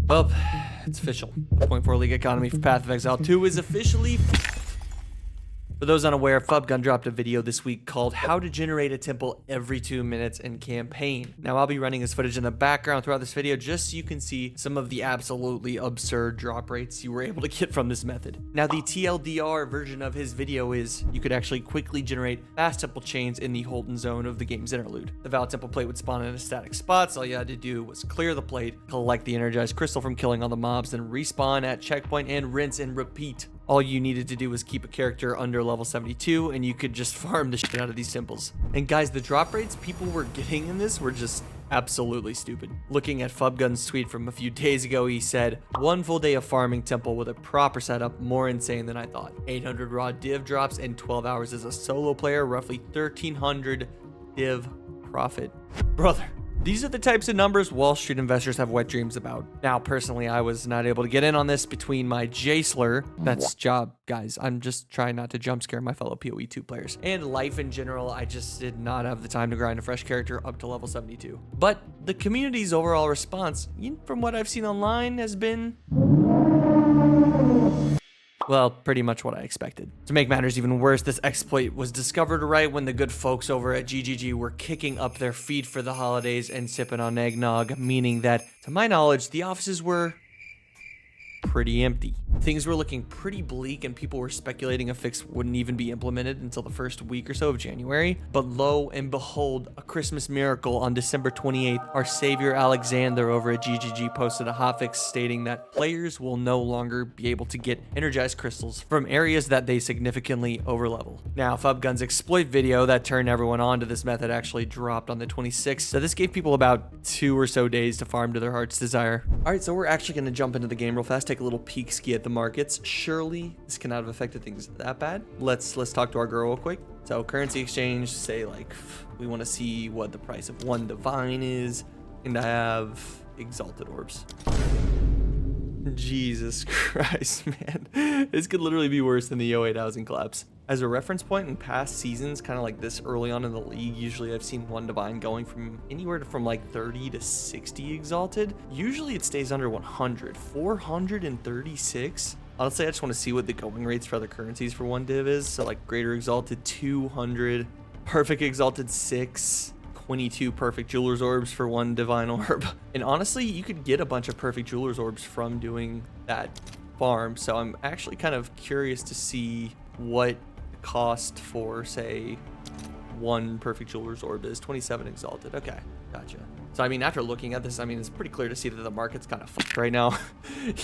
Well, it's official. 0.4 League economy for Path of Exile 2 is officially... For those unaware, Fubgun dropped a video this week called How to Generate a Temple Every 2 Minutes in Campaign. Now, I'll be running this footage in the background throughout this video just so you can see some of the absolutely absurd drop rates you were able to get from this method. Now, the TLDR version of his video is you could actually quickly generate fast temple chains in the Holden zone of the game's interlude. The valid temple plate would spawn in a static spot, so all you had to do was clear the plate, collect the energized crystal from killing all the mobs, then respawn at checkpoint and rinse and repeat. All you needed to do was keep a character under level 72 and you could just farm the shit out of these temples. And guys, the drop rates people were getting in this were just absolutely stupid. Looking at Fubgun's tweet from a few days ago, he said, "One full day of farming temple with a proper setup, more insane than I thought. 800 raw div drops in 12 hours as a solo player, roughly 1300 div profit." Brother. These are the types of numbers Wall Street investors have wet dreams about. Now, personally, I was not able to get in on this between my J-slur, that's job, guys. I'm just trying not to jump scare my fellow PoE 2 players. And life in general, I just did not have the time to grind a fresh character up to level 72. But the community's overall response, from what I've seen online, has been... well, pretty much what I expected. To make matters even worse, this exploit was discovered right when the good folks over at GGG were kicking up their feet for the holidays and sipping on eggnog, meaning that, to my knowledge, the offices were pretty empty. Things were looking pretty bleak and people were speculating a fix wouldn't even be implemented until the first week or so of January. But lo and behold, a Christmas miracle on December 28th, our savior Alexander over at GGG posted a hotfix stating that players will no longer be able to get energized crystals from areas that they significantly overlevel. Now, Fubgun's exploit video that turned everyone on to this method actually dropped on the 26th, so this gave people about 2 or so days to farm to their heart's desire. Alright, so we're actually going to jump into the game real fast, take a little peek ski at the markets. Surely this cannot have affected things that bad. Let's talk to our girl real quick. So currency exchange, say like we want to see what the price of one divine is, and I have exalted orbs. Jesus Christ, man. This could literally be worse than the 08 housing collapse. As a reference point, in past seasons, kind of like this early on in the league, usually I've seen one divine going from anywhere from like 30 to 60 exalted. Usually it stays under 100. 436? Honestly, I just want to see what the going rates for other currencies for one div is. So like greater exalted 200, perfect exalted 6, 22 perfect jeweler's orbs for one divine orb. And honestly, you could get a bunch of perfect jeweler's orbs from doing that farm. So I'm actually kind of curious to see what cost for, say, one perfect jeweler's orb is. 27 exalted. Okay, gotcha. So I mean, after looking at this, I mean, it's pretty clear to see that the market's kind of fucked right now.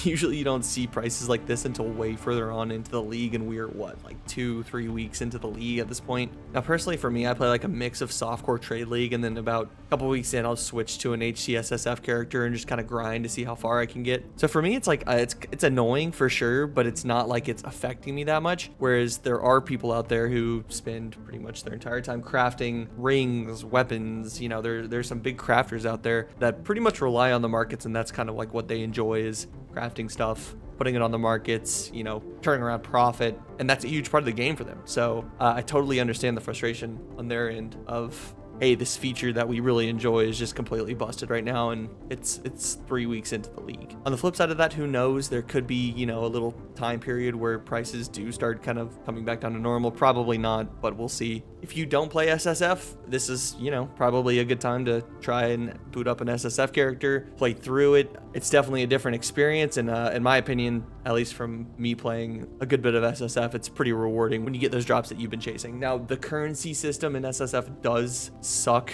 Usually you don't see prices like this until way further on into the league, and we're what, like 2-3 weeks into the league at this point. Now personally for me, I play like a mix of softcore trade league, and then about a couple weeks in I'll switch to an HCSSF character and just kind of grind to see how far I can get. So for me, it's like it's annoying for sure, but it's not like it's affecting me that much. Whereas there are people out there who spend pretty much their entire time crafting rings, weapons. You know, there's some big crafters out there that pretty much rely on the markets, and that's kind of like what they enjoy, is crafting stuff, putting it on the markets, you know, turning around profit, and that's a huge part of the game for them. So I totally understand the frustration on their end of, hey, this feature that we really enjoy is just completely busted right now, and it's 3 weeks into the league. On the flip side of that, who knows, there could be, you know, a little time period where prices do start kind of coming back down to normal. Probably not, but we'll see. If you don't play SSF, this is, you know, probably a good time to try and boot up an SSF character, play through it. It's definitely a different experience, and in my opinion, at least from me playing a good bit of SSF, it's pretty rewarding when you get those drops that you've been chasing. Now, the currency system in SSF does suck.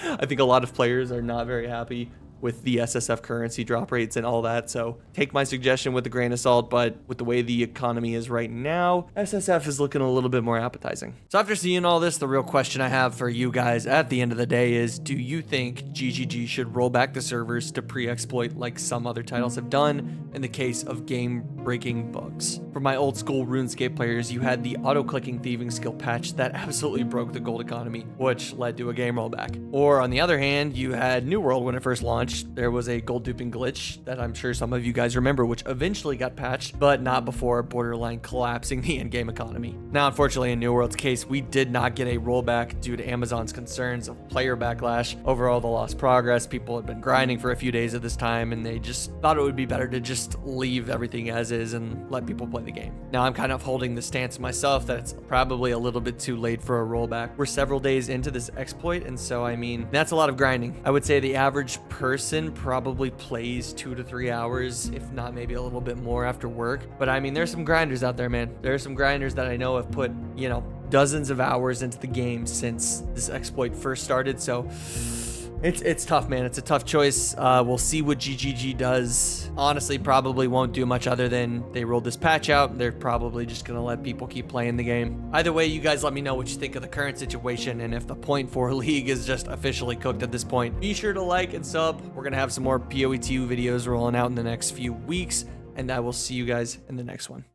I think a lot of players are not very happy with the SSF currency drop rates and all that, so take my suggestion with a grain of salt, but with the way the economy is right now, SSF is looking a little bit more appetizing. So after seeing all this, the real question I have for you guys at the end of the day is, do you think GGG should roll back the servers to pre-exploit like some other titles have done in the case of game-breaking bugs? For my old school RuneScape players, you had the auto-clicking thieving skill patch that absolutely broke the gold economy, which led to a game rollback. Or on the other hand, you had New World when it first launched. There was a gold duping glitch that I'm sure some of you guys remember, which eventually got patched, but not before borderline collapsing the in-game economy. Now, unfortunately, in New World's case, we did not get a rollback due to Amazon's concerns of player backlash over all the lost progress. People had been grinding for a few days at this time, and they just thought it would be better to just leave everything as is and let people play the game. Now, I'm kind of holding the stance myself that it's probably a little bit too late for a rollback. We're several days into this exploit, and so, I mean, that's a lot of grinding. I would say the average person probably plays 2 to 3 hours, if not maybe a little bit more after work. But I mean, there's some grinders out there, man. There are some grinders that I know have put, you know, dozens of hours into the game since this exploit first started, so it's tough, man. It's a tough choice. We'll see what GGG does. Honestly, probably won't do much other than they rolled this patch out. They're probably just gonna let people keep playing the game. Either way, you guys let me know what you think of the current situation and if the Point 4 League is just officially cooked at this point. Be sure to like and sub. We're gonna have some more PoE2 videos rolling out in the next few weeks, and I will see you guys in the next one.